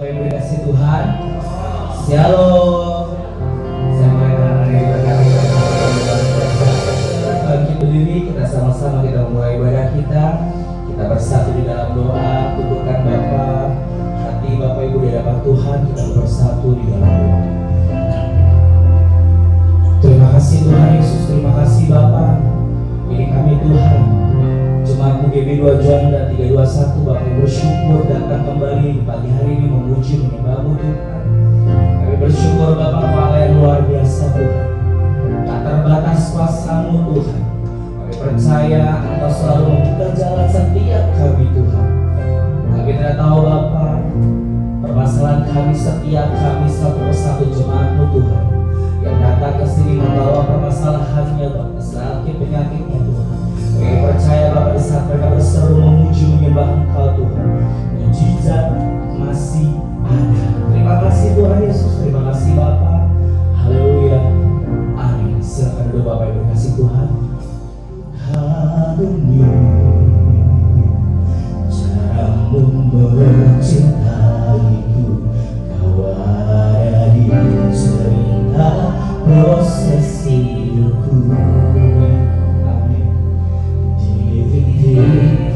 Bapak Ibu dikasih Tuhan, Shalom. Saya mulai hari berkati bagi berdiri, kita sama-sama kita mulai ibadah kita. Kita bersatu di dalam doa, tundukkan Bapa, hati Bapak Ibu di hadapan Tuhan, kita bersatu di dalam doa. Terima kasih Tuhan Yesus, terima kasih Bapa. Ini kami Tuhan, Jemaat UGB 2 Juanda 321, Bapak Ibu bersyukur datang kembali pagi hari ini memuji menyembah-Mu Tuhan. Kami bersyukur Bapak Allah yang luar biasa Tuhan, tak terbatas kuasa-Mu Tuhan. Kami percaya Engkau selalu membuka jalan setiap kami Tuhan. Kami tidak tahu Bapak, permasalahan kami setiap kami satu persatu jemaat-Mu Tuhan yang datang ke sini membawa permasalahannya Bapak, sakit penyakitnya Tuhan. Kami percaya Bapak di saat mereka berseru memuji menyembah Engkau Tuhan, mujizat masih ada. Terima kasih Tuhan Yesus, terima kasih Bapak. Haleluya, amin. Silakan dulu Bapak Ibu kasih Tuhan. Haleluya, caramu mencintaiku, Kau ada di cerita proses hidupku. Di titik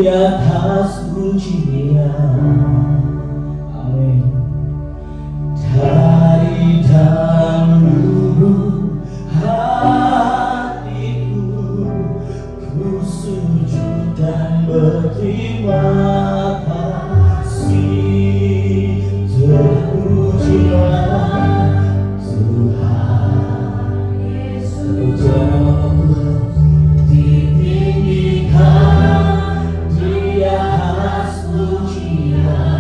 di atas pujian. Amin. Dari dahulu hatiku ku sujud dan berterima kasih. Terpujilah Tuhan Yesus. Terpujilah nama Tuhan. Ditinggikan di atas pujian.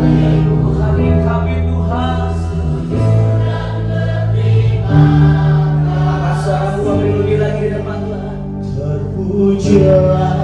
Tuhan kami Tuhan. Angkat suaramu kami lebih lagi di depan Tuhan. Terpujilah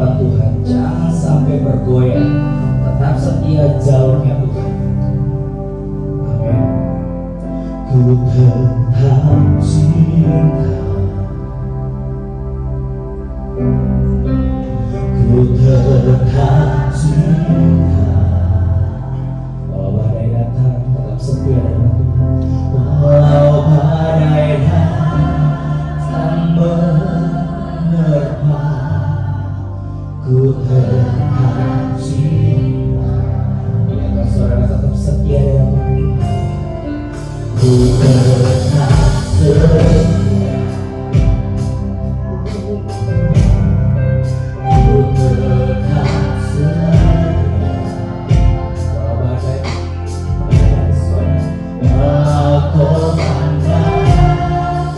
hadapan Tuhan, jangan sampai bergoyah, tetap setia jalurnya Tuhan. Amin. Ku tetap cinta, ku tetap cinta. Walau badai datang, tetap setia dengan Tuhan. Walau badai datang menerpa, ku tetap cinta. Biarkan saudara tetap setia dengan Tuhan. Ku tetap setia, ku tetap setia. Walau badai aku pandang,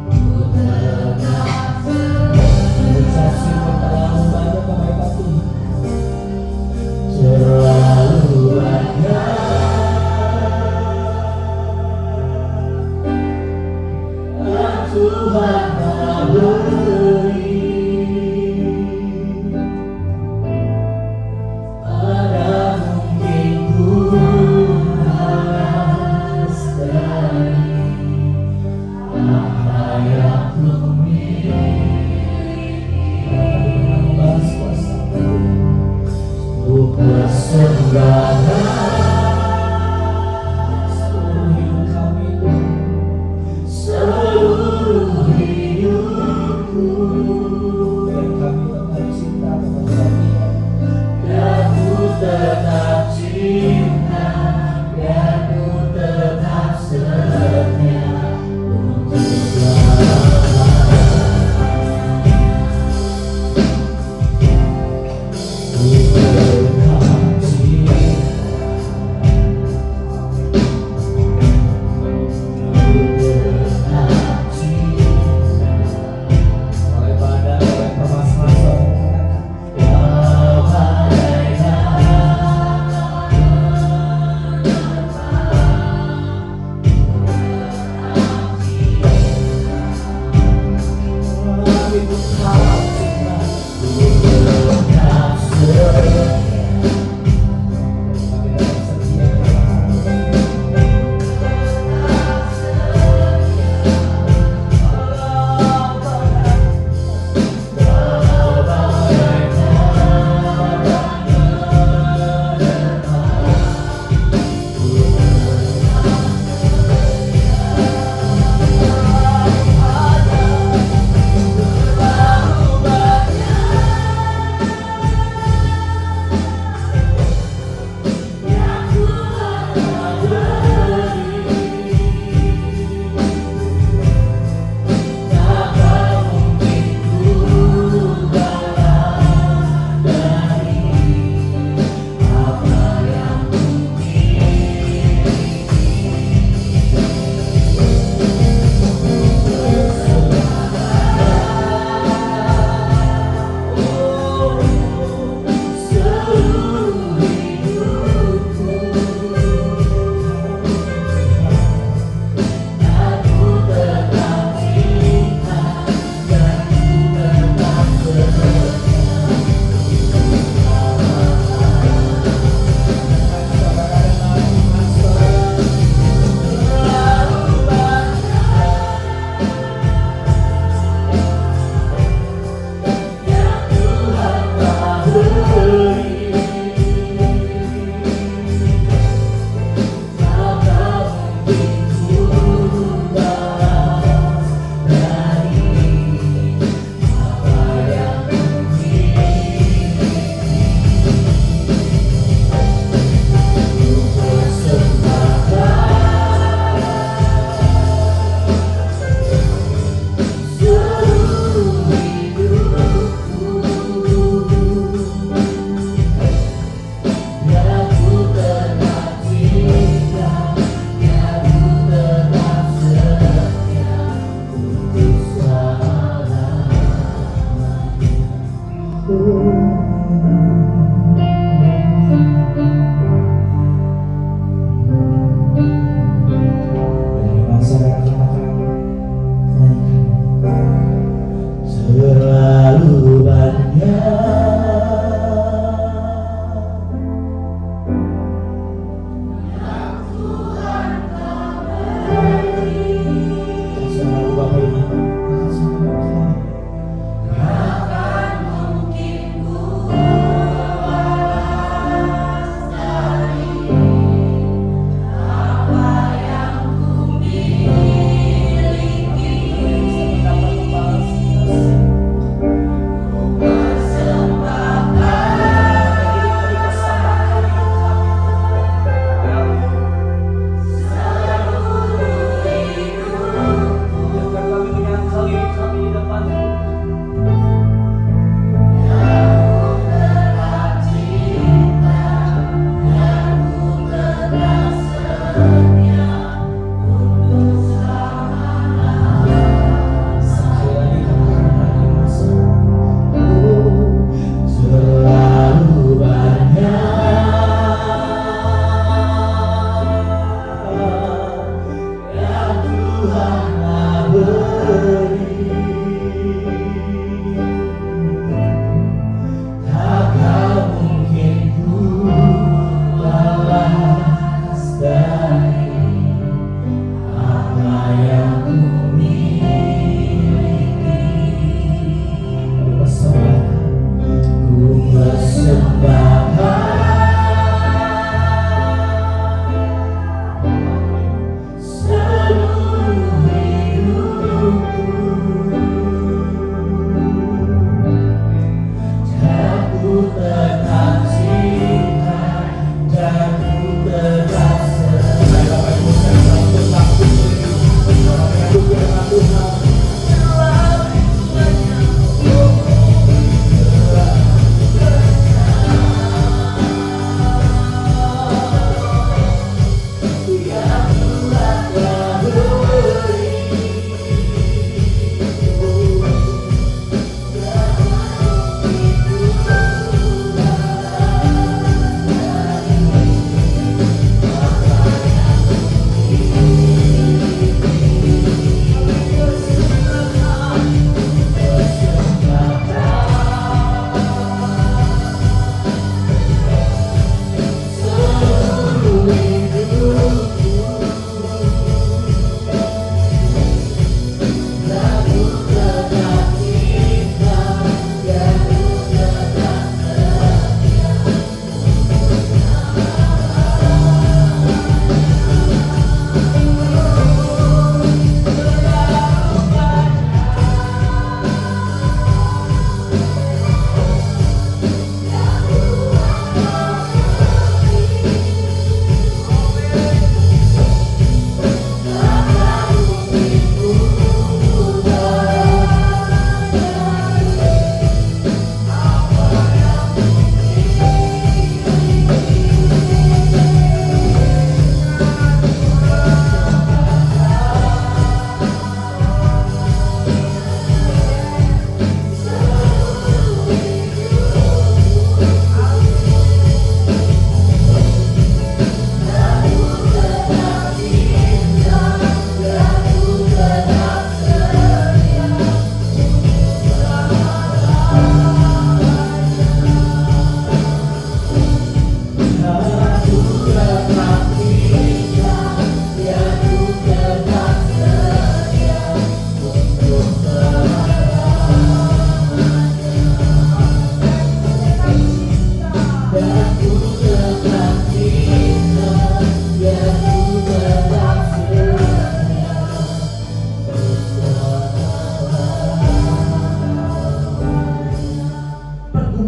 ku tetap mengucap syukur terlalu banyak kebaikan Tuhan, terlalu banyak Tuhan telah beri pada mungkin ku balas dari apa yang ku miliki. Balas kuasa ku persembahkan seluruh hidup kami Tuhan, seluruh hidupku, dan kami tetap cinta kepada Dia. Dan ku tetap cinta, dan ku tetap setia untuk selamanya. Ku tetap cinta, ku tetap cinta. Oleh badai, oleh permasalahan saudara katakan, walau badai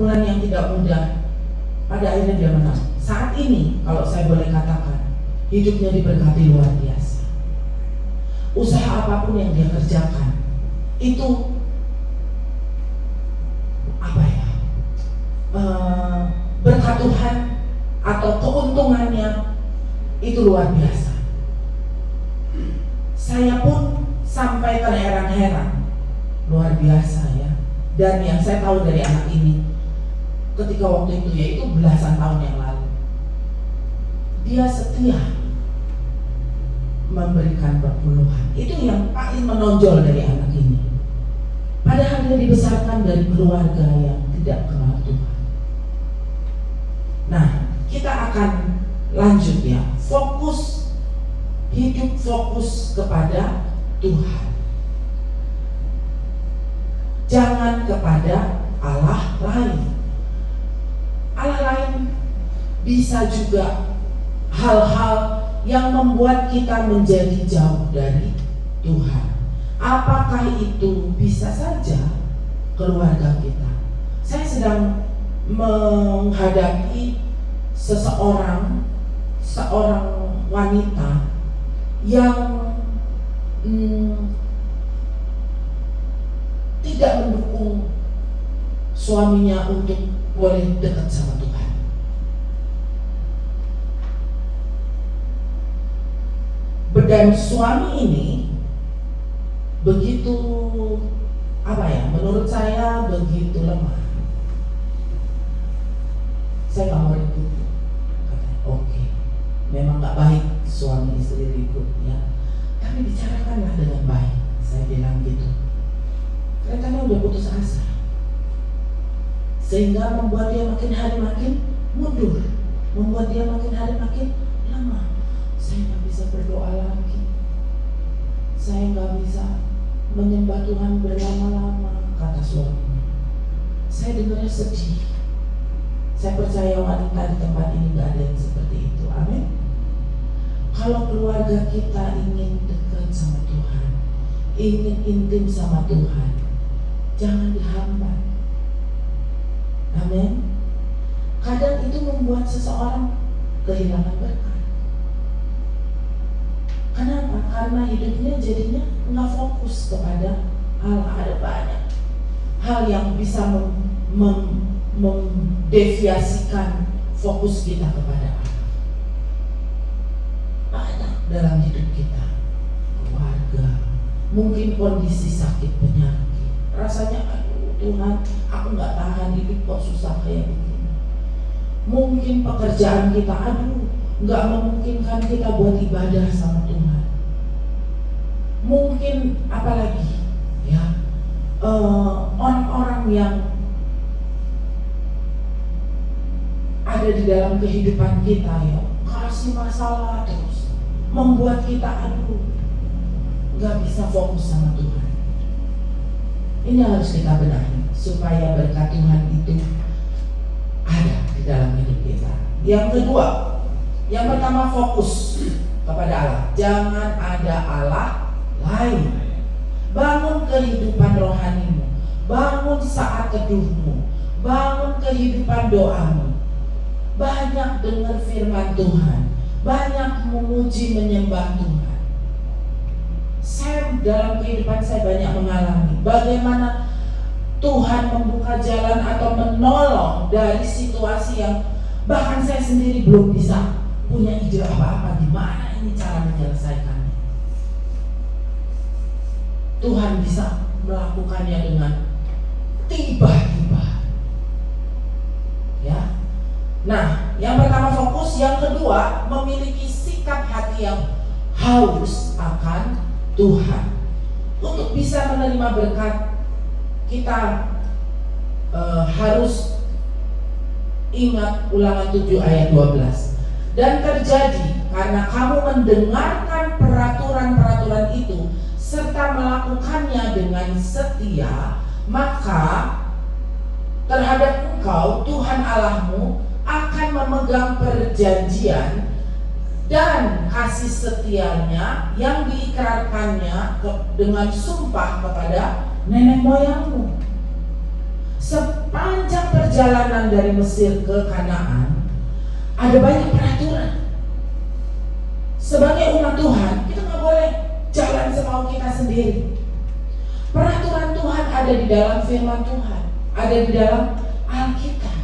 pergumulan yang tidak mudah, pada akhirnya dia menang. Saat ini kalau saya boleh katakan, hidupnya diberkati luar biasa. Usaha apapun yang dia kerjakan itu berkat Tuhan atau keuntungannya itu luar biasa. Saya pun sampai terheran-heran, luar biasa ya. Dan yang saya tahu dari anak ini ketika waktu itu, yaitu belasan tahun yang lalu, dia setia memberikan perpuluhan. Itu yang paling menonjol dari anak ini. Padahal dia dibesarkan dari keluarga yang tidak kenal Tuhan. Nah, kita akan lanjut ya. Hidup fokus kepada Tuhan. Jangan kepada Allah lain. Allah lain bisa juga hal-hal yang membuat kita menjadi jauh dari Tuhan. Apakah itu bisa saja keluarga kita? Saya sedang menghadapi seorang wanita yang tidak mendukung suaminya untuk boleh dekat sama Tuhan. Dan suami ini begitu menurut saya begitu lemah. Saya gak mau ribut. Oke, memang gak baik suami istri ribut ya, tapi bicarakanlah dengan baik. Saya bilang gitu. Kelihatannya udah putus asa, sehingga membuat dia makin hari makin mundur, membuat dia makin hari makin lama. Saya gak bisa berdoa lagi, saya gak bisa menyembah Tuhan berlama-lama, kata suami. Saya dengarnya sedih. Saya percaya wanita di tempat ini gak ada yang seperti itu. Amin. Kalau keluarga kita ingin dekat sama Tuhan, ingin intim sama Tuhan, jangan dihambat. Amin. Kadang itu membuat seseorang kehilangan berkat. Kenapa? Karena hidupnya jadinya nggak fokus kepada Allah. Ada banyak hal yang bisa mendeviasikan fokus kita kepada Allah. Banyak dalam hidup kita, keluarga, mungkin kondisi sakit penyakit, rasanya aduh Tuhan, aku nggak tahan hidup kok susah kayak begini. Mungkin pekerjaan kita, aduh nggak memungkinkan kita buat ibadah sama Tuhan. Mungkin apalagi ya, orang-orang yang ada di dalam kehidupan kita ya, kasih masalah terus, membuat kita aduh nggak bisa fokus sama Tuhan. Ini harus kita benahi supaya berkat Tuhan itu ada di dalam hidup kita. Yang kedua, yang pertama fokus kepada Allah. Jangan ada Allah lain. Bangun kehidupan rohanimu, bangun saat teduhmu, bangun kehidupan doamu. Banyak dengar firman Tuhan, banyak memuji menyembah Tuhan. Saya dalam kehidupan saya banyak mengalami bagaimana Tuhan membuka jalan atau menolong dari situasi yang bahkan saya sendiri belum bisa punya ide apa-apa gimana ini cara menyelesaikannya. Tuhan bisa melakukannya dengan tiba-tiba. Ya. Nah, yang pertama fokus, yang kedua memiliki sikap hati yang haus akan Tuhan. Untuk bisa menerima berkat, kita harus ingat Ulangan 7 ayat 12. Dan terjadi karena kamu mendengarkan peraturan-peraturan itu serta melakukannya dengan setia, maka terhadap engkau Tuhan Allahmu akan memegang perjanjian dan kasih setianya yang diikrarkannya dengan sumpah kepada nenek moyangmu. Sepanjang perjalanan perjalanan dari Mesir ke Kanaan, ada banyak peraturan. Sebagai umat Tuhan, kita nggak boleh jalan semau kita sendiri. Peraturan Tuhan ada di dalam firman Tuhan, ada di dalam Alkitab.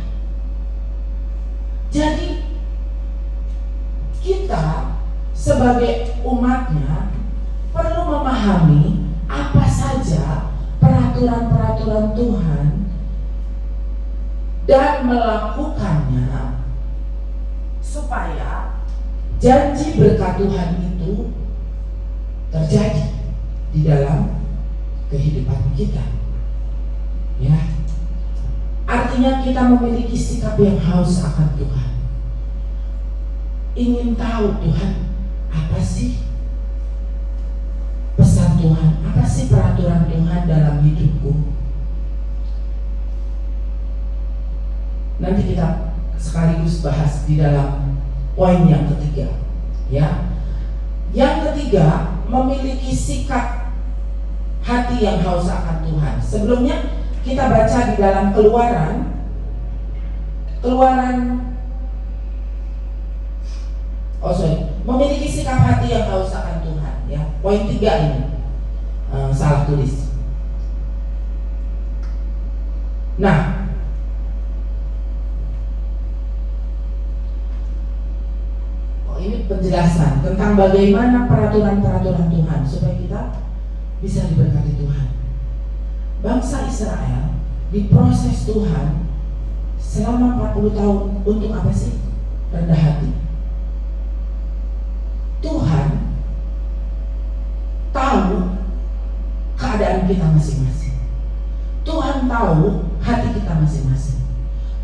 Jadi kita sebagai umatnya perlu memahami apa saja peraturan-peraturan Tuhan dan melakukannya supaya janji berkat Tuhan itu terjadi di dalam kehidupan kita. Ya. Artinya kita memiliki sikap yang haus akan Tuhan. Ingin tahu Tuhan, apa sih pesan Tuhan, apa sih peraturan Tuhan dalam hidupku? Nanti kita sekaligus bahas di dalam poin yang ketiga, ya. Yang ketiga, memiliki sikap hati yang haus akan Tuhan. Sebelumnya kita baca di dalam Keluaran memiliki sikap hati yang haus akan Tuhan, ya. Poin 3 ini salah tulis. Nah, ini penjelasan tentang bagaimana peraturan-peraturan Tuhan supaya kita bisa diberkati Tuhan. Bangsa Israel diproses Tuhan selama 40 tahun untuk apa sih? Rendah hati. Tuhan tahu keadaan kita masing-masing. Tuhan tahu hati kita masing-masing,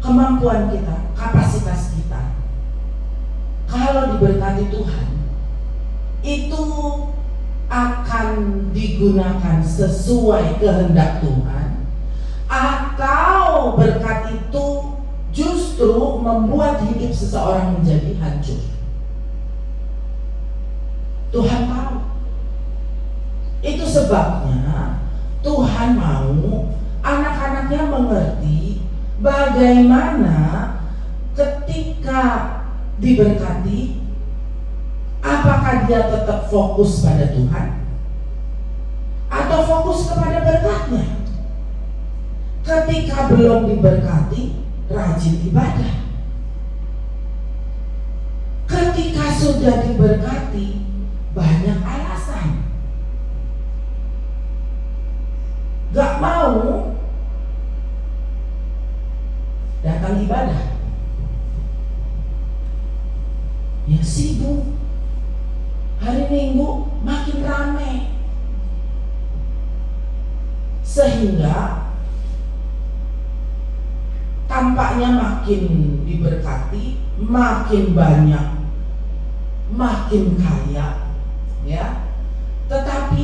kemampuan kita, kapasitas kita. Kalau diberkati Tuhan, itu akan digunakan sesuai kehendak Tuhan, atau berkat itu justru membuat hidup seseorang menjadi hancur. Tuhan tahu. Itu sebabnya Tuhan mau anak-anaknya mengerti bagaimana ketika diberkati, apakah dia tetap fokus pada Tuhan atau fokus kepada berkatnya. Ketika belum diberkati, rajin ibadah. Ketika sudah diberkati, banyak alasan, gak mau datang ibadah. Ya sibuk. Hari Minggu makin ramai, sehingga tampaknya makin diberkati, makin banyak, makin kaya, ya. Tetapi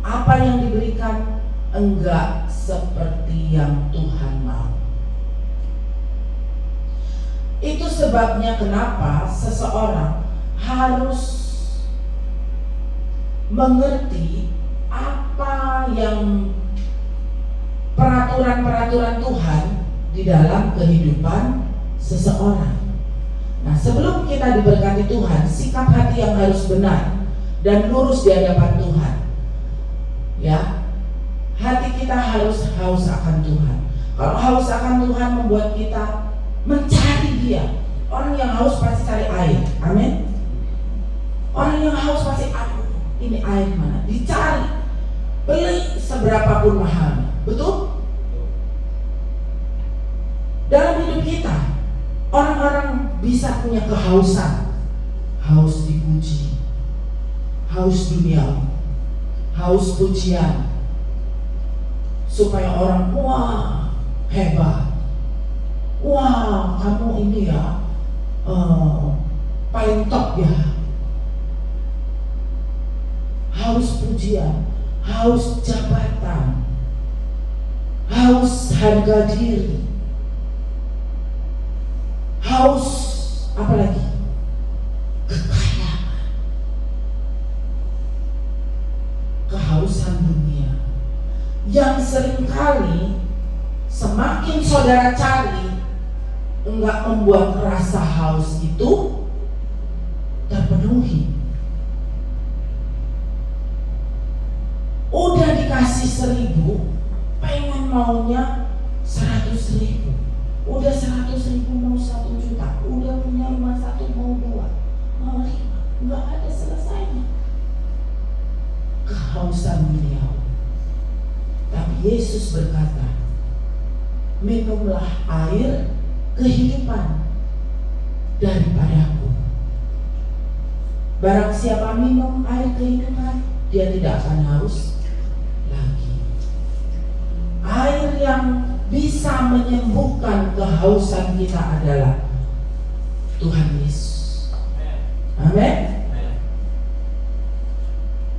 apa yang diberikan enggak seperti yang Tuhan mau. Itu sebabnya kenapa seseorang harus mengerti apa yang peraturan-peraturan Tuhan di dalam kehidupan seseorang. Nah, sebelum kita diberkati Tuhan, sikap hati yang harus benar dan lurus di hadapan Tuhan. Ya, hati kita harus haus akan Tuhan. Kalau haus akan Tuhan membuat kita mencari Dia. Orang yang haus pasti cari air. Amin. Orang yang haus pasti, aduh, ini air mana? Dicari, beli seberapapun mahalnya. Betul? Dalam hidup kita, orang-orang bisa punya kehausan, haus dipuji, haus dunia, haus pujian, supaya orang, wah, hebat, wah, kamu ini ya paling top ya. Haus pujian, haus jabatan, haus harga diri, haus apa lagi? Kekayaan, kehausan dunia yang seringkali semakin saudara cari, enggak membuat rasa haus itu terpenuhi. Udah dikasih 1.000, pengen maunya 100.000. Udah 100.000 mau 1 juta. Udah punya rumah 1 mau 2, mau 5. Enggak ada selesainya kehausan duniawi. Tapi Yesus berkata, minumlah air kehidupan daripadaku. Barang siapa minum air kehidupan, dia tidak akan haus lagi. Air yang bisa menyembuhkan kehausan kita adalah Tuhan Yesus. Amin.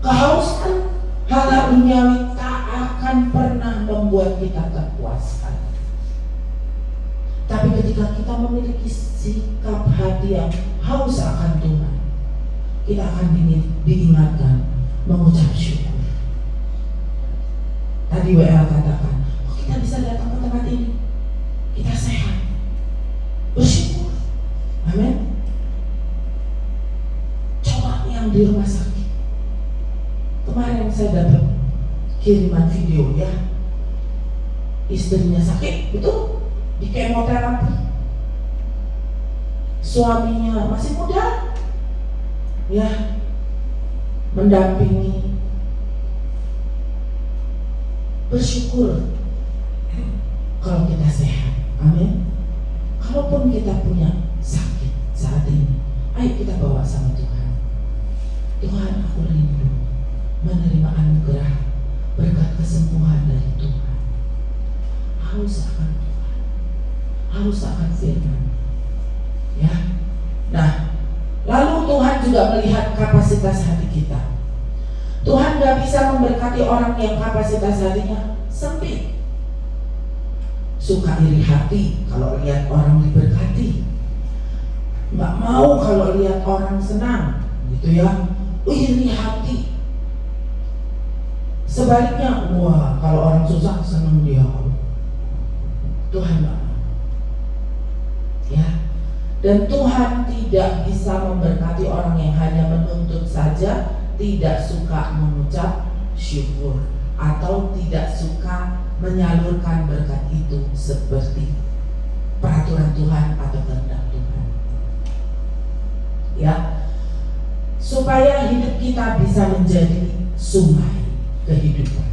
Kehausan hal duniawi tak akan pernah membuat kita terpuaskan. Tapi ketika kita memiliki sikap hati yang haus akan Tuhan, kita akan diingatkan mengucap syukur. Tadi WL katakan, kita bisa datang ke tempat ini, kita sehat, bersyukur. Amin. Coba yang di rumah sakit. Kemarin saya dapat kiriman video ya, istrinya sakit, betul, di kemoterapi. Suaminya masih muda, ya, mendampingi. Bersyukur kalau kita sehat, amin. Kalaupun kita punya sakit saat ini, ayo kita bawa sama Tuhan. Tuhan, aku rindu menerima anugerah berkat kesembuhan dari Tuhan. Haus akan Tuhan, haus akan firman, ya. Nah, lalu Tuhan juga melihat kapasitas hati kita. Tuhan gak bisa memberkati orang yang kapasitas hatinya sempit. Suka iri hati kalau lihat orang diberkati, gak mau kalau lihat orang senang, gitu ya. Iri hati. Sebaliknya, wah, kalau orang susah senang dia. Tuhan gak mau, ya. Dan Tuhan tidak bisa memberkati orang yang hanya menuntut saja, tidak suka mengucap syukur, atau tidak suka menyalurkan berkat itu seperti peraturan Tuhan atau kehendak Tuhan, ya. Supaya hidup kita bisa menjadi sungai kehidupan.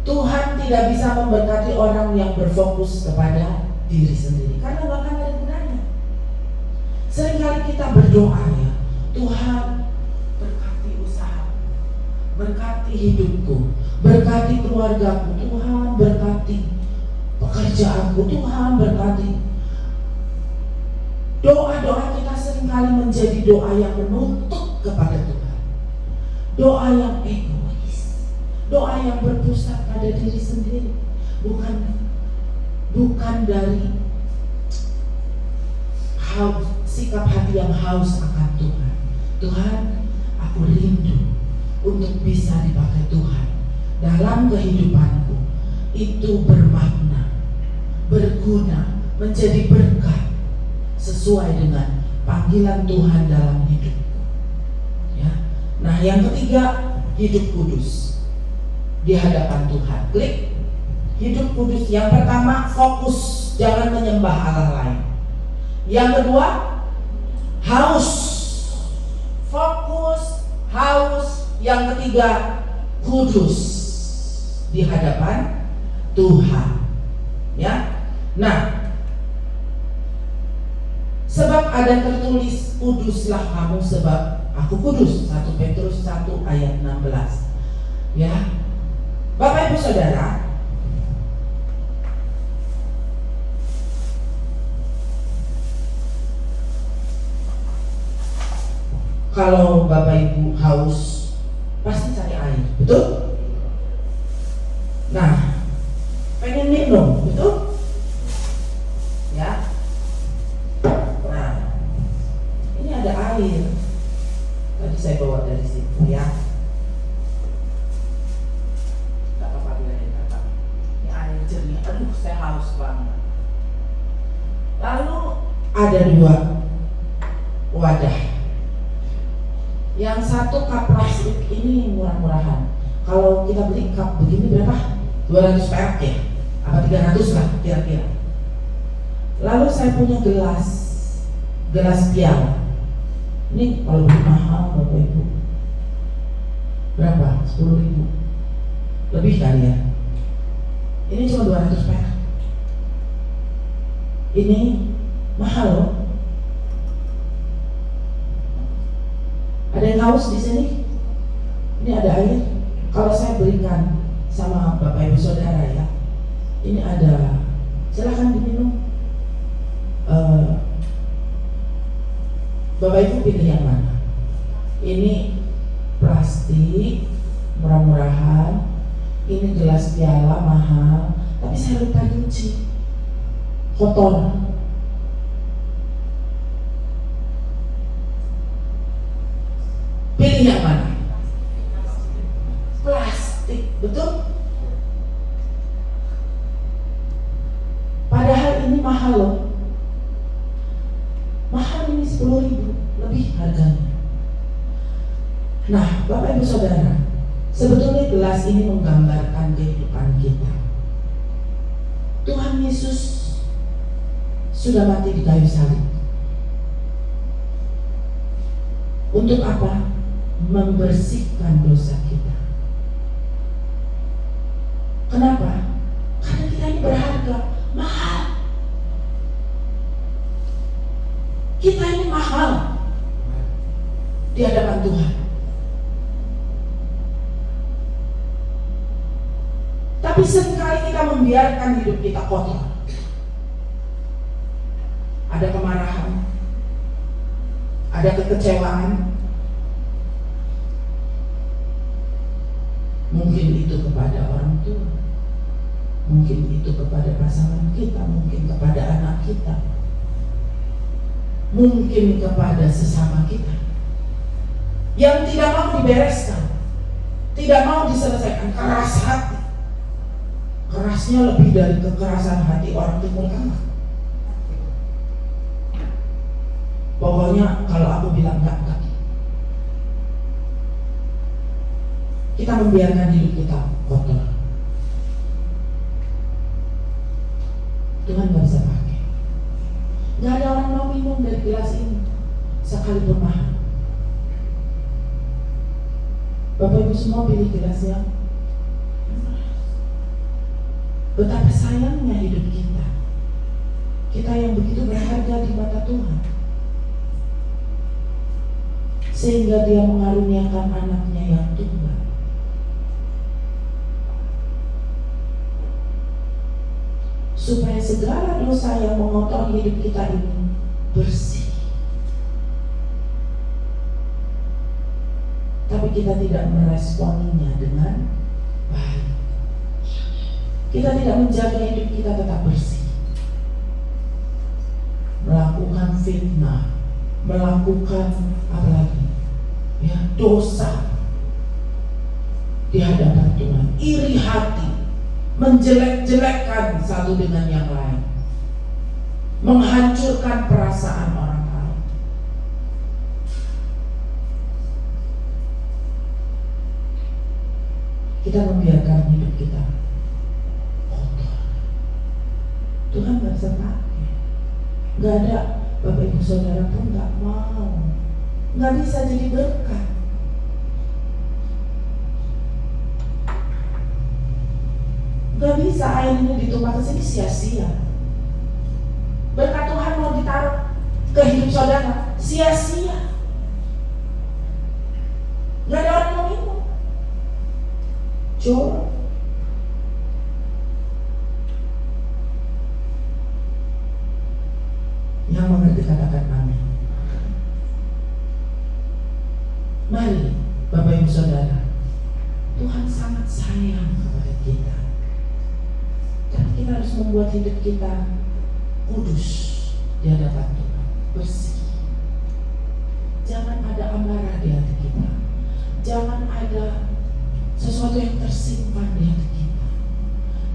Tuhan tidak bisa memberkati orang yang berfokus kepada diri sendiri, karena gak akan ada gunanya. Seringkali kita berdoa, ya, Tuhan berkati usaha, berkati hidupku, berkati keluargaku, Tuhan berkati pekerjaanku, Tuhan berkati. Doa-doa kita seringkali menjadi doa yang menuntut kepada Tuhan, doa yang egois, doa yang berpusat pada diri sendiri, bukan dari sikap hati yang haus akan Tuhan. Tuhan, aku rindu untuk bisa dipakai Tuhan dalam kehidupanku, itu bermakna, berguna, menjadi berkat sesuai dengan panggilan Tuhan dalam hidupku, ya. Nah, yang ketiga, hidup kudus di hadapan Tuhan. Klik. Hidup kudus. Yang pertama, fokus, jangan menyembah Allah lain. Yang kedua, haus, fokus, haus. Yang ketiga, kudus di hadapan Tuhan, ya. Nah, sebab ada tertulis, kuduslah kamu sebab aku kudus. 1 Petrus 1 ayat 16, ya. Bapak Ibu Saudara, kalau Bapak Ibu haus, pasti cari air, betul? Nah, pengen minum, betul? Ya. Nah, ini ada air. Tadi saya bawa dari situ, ya. Gak apa-apa, biar ada kata. Ini air Aduh, saya haus banget. Lalu ada 2 wadah. Yang satu cup plastik ini murah-murahan. Kalau kita beli cup begini berapa? 200 perak ya? Apa 300 lah kira-kira. Lalu saya punya gelas piala. Ini kalau beli mahal Bapak Ibu. Berapa? 10.000. Lebih kali ya. Ini cuma 200 perak. Ini mahal loh. Ada yang haus di sini? Ini ada air. Kalau saya berikan sama Bapak Ibu Saudara ya, ini ada. Silahkan diminum. Bapak Ibu pilih yang mana? Ini plastik murah-murahan. Ini gelas piala mahal. Tapi saya lupa nyuci, kotor. Pilih yang mana? Plastik, betul? Padahal ini mahal loh. Mahal, ini 10.000 lebih harganya. Nah, Bapak Ibu Saudara, sebetulnya gelas ini menggambarkan kehidupan kita. Tuhan Yesus sudah mati di kayu salib. Untuk apa? Membersihkan dosa kita. Kenapa? Karena kita ini berharga, mahal. Kita ini mahal di hadapan Tuhan. Tapi seringkali kita membiarkan hidup kita kotor. Ada kemarahan, ada kekecewaan. Mungkin itu kepada orang tua, mungkin itu kepada pasangan kita, mungkin kepada anak kita, mungkin kepada sesama kita yang tidak mau dibereskan, tidak mau diselesaikan. Keras hati. Kerasnya lebih dari kekerasan hati orang Timur Tengah. Pokoknya kalau aku bilang enggak. Kita membiarkan hidup kita kotor. Tuhan gak bisa pakai. Gak ada orang mau minum dari gelas ini sekalipun mahal. Bapak Ibu semua pilih gelasnya. Betapa sayangnya hidup kita. Kita yang begitu berharga di mata Tuhan, sehingga Dia mengaruniakan anaknya yang tunggal. Supaya segala dosa yang mengotori hidup kita ini bersih. Tapi kita tidak meresponinya dengan baik. Kita tidak menjaga hidup kita tetap bersih. Melakukan fitnah, melakukan apa lagi? Ya, dosa di hadapan Tuhan, iri hati, menjelek-jelekkan satu dengan yang lain, menghancurkan perasaan orang lain. Kita membiarkan hidup kita kotor. Tuhan gak bisa pakai. Gak ada Bapak Ibu Saudara pun gak mau. Gak bisa jadi berkat. Gak bisa air ini ditumpah ke sini sia-sia. Berkat Tuhan mau ditaruh ke hidup saudara, sia-sia. Gak ada orang mau minum. Jorok. Yang mengerti katakan amin. Mari Bapak Ibu Saudara, Tuhan sangat sayang kepada kita. Dan kita harus membuat hidup kita kudus di hadapan Tuhan, bersih. Jangan ada amarah di hati kita. Jangan ada sesuatu yang tersimpan di hati kita.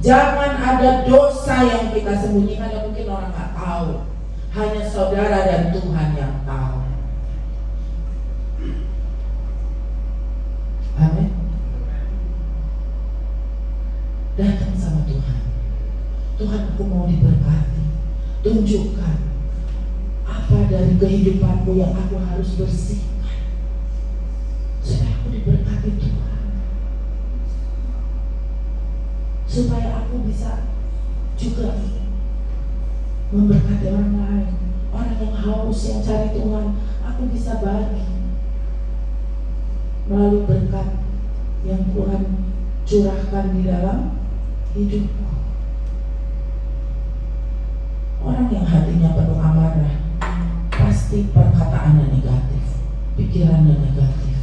Jangan ada dosa yang kita sembunyikan yang mungkin orang nggak tahu. Hanya saudara dan Tuhan yang tahu. Amin. Datang sama Tuhan. Tuhan, aku mau diberkati. Tunjukkan apa dari kehidupanmu yang aku harus bersihkan supaya aku diberkati Tuhan, supaya aku bisa juga memberkati orang lain. Orang yang haus, yang cari Tuhan, aku bisa bagi melalui berkat yang Tuhan curahkan di dalam hidupku. Orang yang hatinya penuh amarah pasti perkataannya negatif, pikirannya negatif.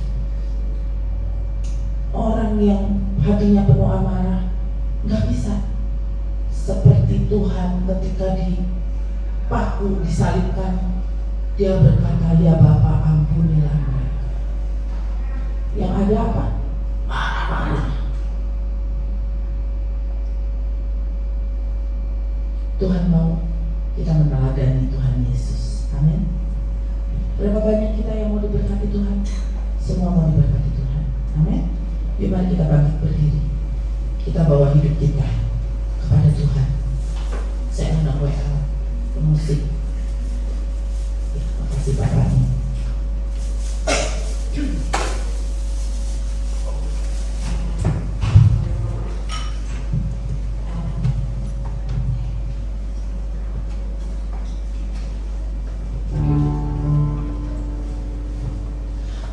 Orang yang hatinya penuh amarah gak bisa seperti Tuhan ketika dipaku, disalibkan. Dia berkata, ya Bapa, ampunilah mereka. Yang ada apa? Marah-marah. Tuhan mau kita meneladani Tuhan Yesus. Amin. Berapa banyak kita yang mau diberkati Tuhan? Semua mau diberkati Tuhan. Amin. Yuk mari kita bangkit berdiri. Kita bawa hidup kita kepada Tuhan. Saya undang WA, musik. Terima kasih Bapaknya.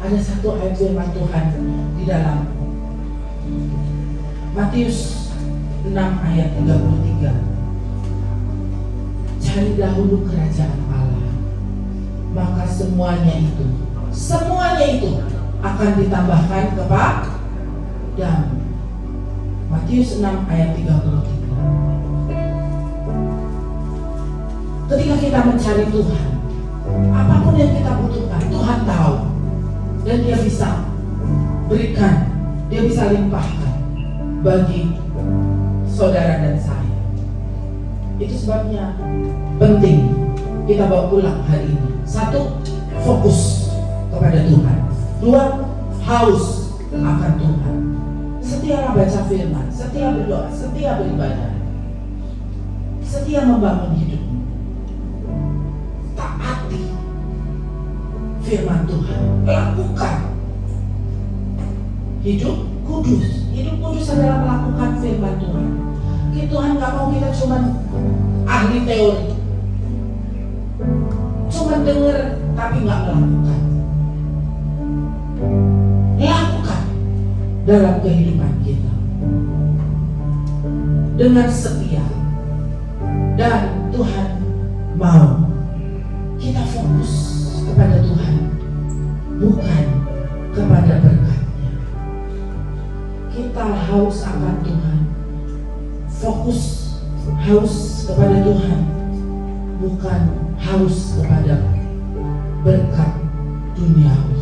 Ada satu ayat firman Tuhan di dalam Matius 6 ayat 33. Cari dahulu kerajaan Allah, maka semuanya itu akan ditambahkan kepadamu. Matius 6 ayat 33. Ketika kita mencari Tuhan, apapun yang kita butuhkan, Tuhan tahu. Dan dia bisa berikan, dia bisa limpahkan bagi saudara dan saya. Itu sebabnya penting kita bawa pulang hari ini. 1, fokus kepada Tuhan. 2, haus akan Tuhan. Setia baca firman, setia berdoa, setia beribadah, setia membangun hidupmu. Taati firman Tuhan, lakukan hidup kudus. Hidup kudus adalah melakukan firman Tuhan. Tuhan gak mau kita cuma ahli teori, cuma dengar tapi gak melakukan. Lakukan dalam kehidupan kita dengan setia, dan Tuhan mau kita fokus kepada Tuhan, bukan kepada berkat-Nya. Kita haus akan Tuhan, fokus haus kepada Tuhan, bukan haus kepada berkat duniawi.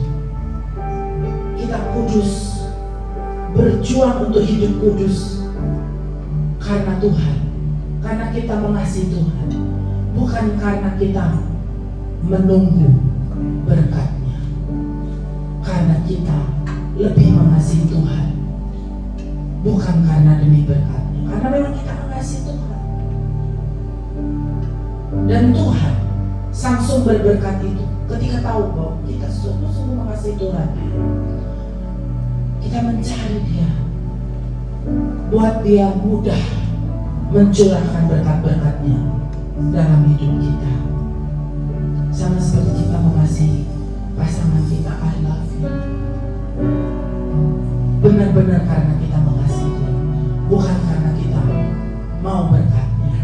Kita kudus, berjuang untuk hidup kudus karena Tuhan, karena kita mengasihi Tuhan, bukan karena kita menunggu berkat-Nya, karena kita lebih mengasihi Tuhan, bukan karena demi berkat-Nya, karena memang kita mengasihi Tuhan. Dan Tuhan, sang sumber berkat itu, ketika tahu bahwa kita sungguh-sungguh mengasihi Tuhan, kita mencari Dia, buat Dia mudah mencurahkan berkat-berkat-Nya dalam hidup kita. Sama seperti kita mengasihi pasangan kita, I love you, benar-benar karena kita mengasihi Dia, bukan karena kita mau berkat-Nya.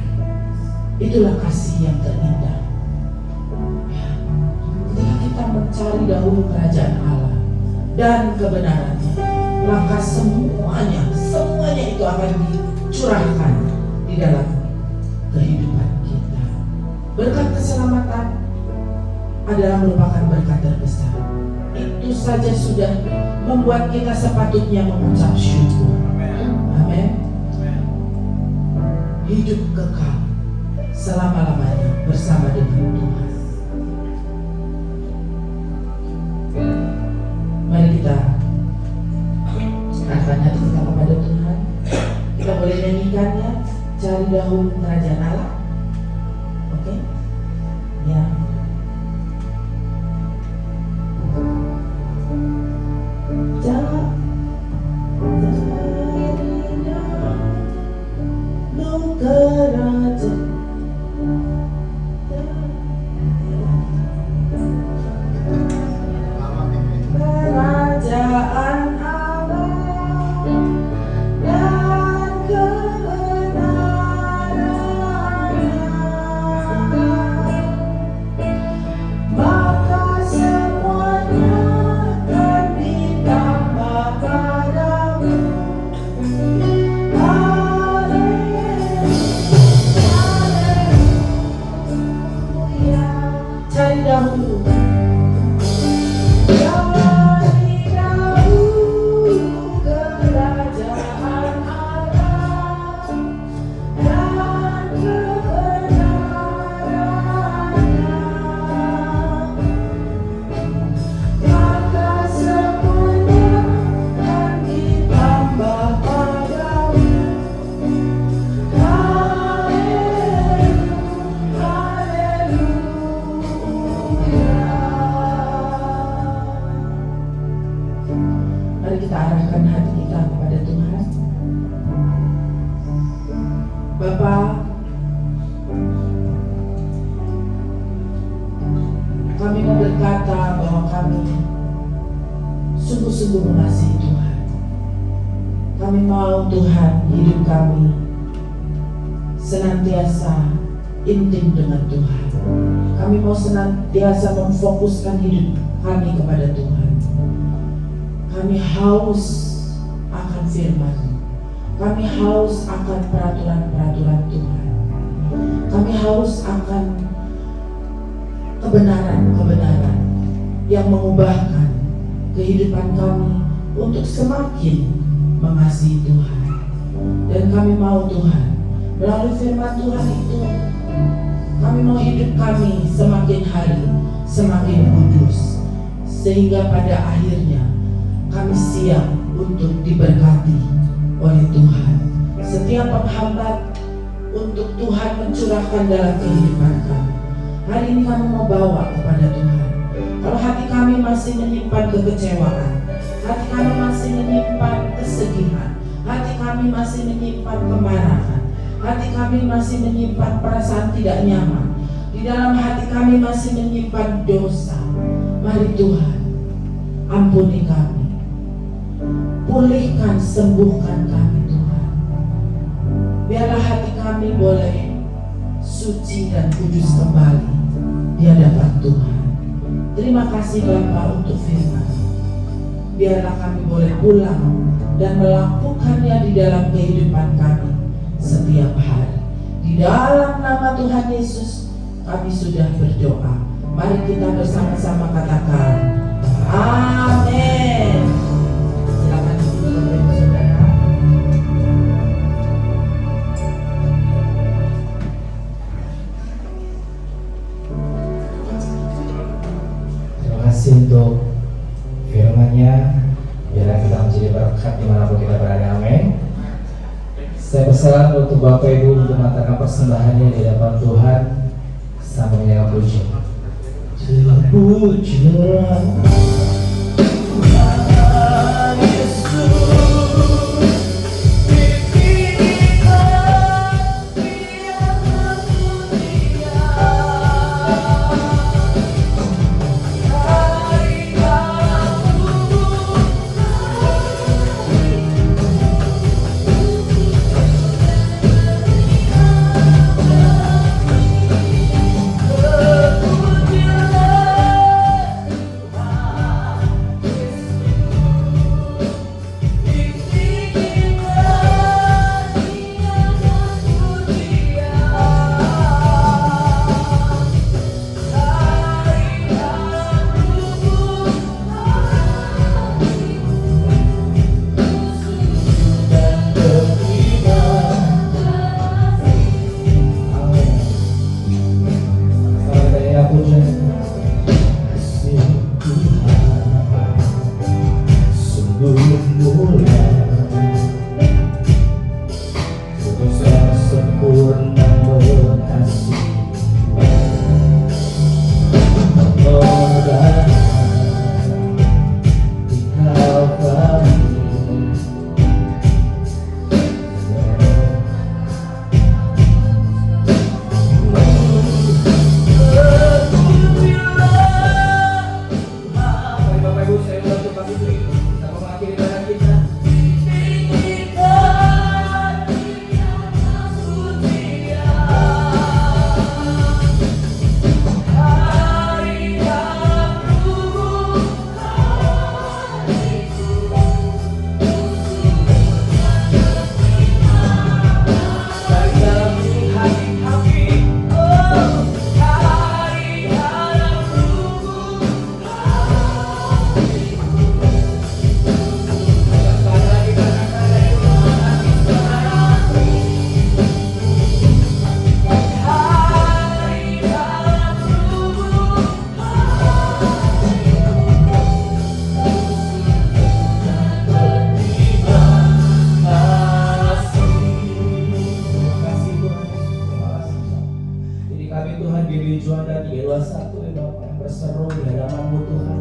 Itulah kasih yang terindah. Ketika kita mencari dahulu kerajaan Allah dan kebenarannya, maka semuanya itu akan dicurahkan di dalam kehidupan kita. Berkat keselamatan adalah merupakan berkat terbesar. Itu saja sudah membuat kita sepatutnya mengucap syukur. Amin. hidup kekal selama-lamanya bersama dengan Tuhan. Mari kita serahkan hati kita kepada Tuhan. Kita boleh nyanyikannya, cari dahulu kerajaan Allah. Oke? Ya. Kami mau berkata bahwa kami sungguh-sungguh mengasihi Tuhan. Kami mau Tuhan hidup kami senantiasa intim dengan Tuhan. Kami mau senantiasa memfokuskan hidup kami kepada Tuhan. Kami haus akan firman. Kami haus akan peraturan-peraturan Tuhan. Kami haus akan kebenaran-kebenaran yang mengubahkan kehidupan kami untuk semakin mengasihi Tuhan. Dan kami mau Tuhan, melalui firman Tuhan itu, kami mau hidup kami semakin hari semakin kudus, sehingga pada akhirnya kami siap untuk diberkati oleh Tuhan. Setiap penghambat untuk Tuhan mencurahkan dalam kehidupan kami, hari ini kami mau bawa kepada Tuhan. Kalau hati kami masih menyimpan kekecewaan, hati kami masih menyimpan kesedihan, hati kami masih menyimpan kemarahan, hati kami masih menyimpan perasaan tidak nyaman, di dalam hati kami masih menyimpan dosa, mari Tuhan ampuni kami, pulihkan, sembuhkan kami Tuhan. Biarlah hati kami boleh suci dan kudus kembali di hadapan Tuhan. Terima kasih Bapa untuk firman. Biarlah kami boleh pulang dan melakukannya di dalam kehidupan kami setiap hari. Di dalam nama Tuhan Yesus kami sudah berdoa. Mari kita bersama-sama katakan amin. Silakan duduk Bapak Ibu Saudara. Terima kasih untuk firman-Nya. Biarlah kita menjadi berkat dimanapun kita berada. Amin. Saya persilakan untuk Bapak Ibu untuk mengatakan persembahannya di hadapan Tuhan sambil menyanyikan pujian. Terpujilah Tuhan Yesus, dipilihkan Dia terpujian. GBI Juanda 321 ya Bapak, yang berseru di hadapan-Mu Tuhan.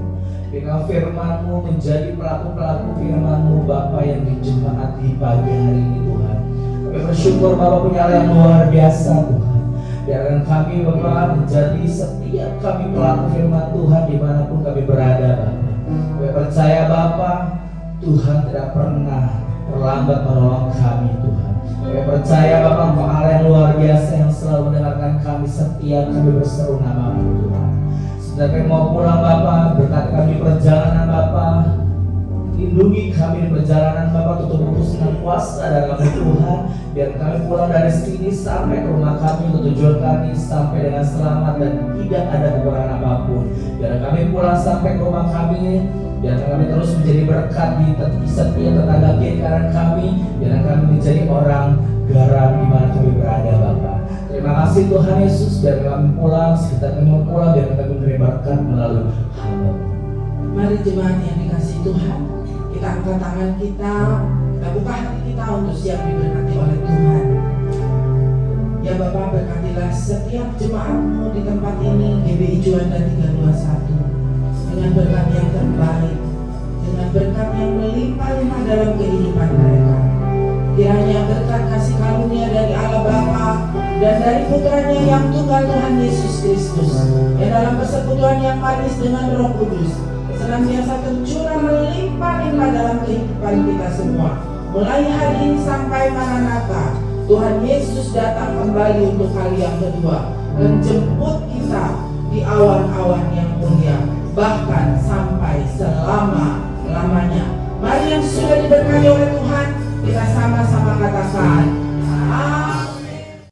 Biarlah firman-Mu menjadi pelaku-pelaku firman-Mu Bapak yang di jemaat di pagi hari ini Tuhan. Kami bersyukur Bapak punya hal yang luar biasa Tuhan. Biarkan kami Bapak menjadi setiap kami pelaku firman Tuhan dimanapun kami berada Bapak. Kami percaya Bapak, Tuhan tidak pernah terlambat menolong kami Tuhan. Kami percaya Bapak Engkau Allah yang luar biasa yang selalu mendengarkan kami setiap kami berseru nama-Mu Tuhan. Setelah kami mau pulang Bapak, berkati kami perjalanan Bapak. Lindungi kami di perjalanan Bapak, tutup putus dengan kuasa darah-Mu Tuhan. Biar kami pulang dari sini sampai ke rumah kami untuk tujuan kami sampai dengan selamat dan tidak ada kekurangan apapun. Biar kami pulang sampai ke rumah kami, biar kami terus menjadi berkat di setiap tetangga kiri kanan kami. Biar kami menjadi orang garam di mana kami berada Bapak. Terima kasih Tuhan Yesus. Biar kami pulang, sekitar kami mau pulang, biar kami menerima berkat melalui hamba. Mari jemaat yang dikasih Tuhan, kita angkat tangan kita buka hati kita untuk siap diberkati oleh Tuhan. Ya Bapak, berkatilah setiap jemaat-Mu di tempat ini, GBI Juanda 321, dengan berkat yang terbaik, dengan berkat yang melimpah-limpah dalam kehidupan mereka. Kiranya berkat kasih karunia dari Allah Bapa dan dari putranya yang tunggal Tuhan Yesus Kristus, yang dalam persekutuan yang manis dengan Roh Kudus senantiasa tercurah melimpah-limpah dalam kehidupan kita semua. Mulai hari ini sampai Maranatha, Tuhan Yesus datang kembali untuk kali yang kedua, menjemput kita di awan-awan yang mulia, bahkan sampai selama-lamanya. Mari yang sudah diberkati oleh Tuhan, kita sama-sama katakan,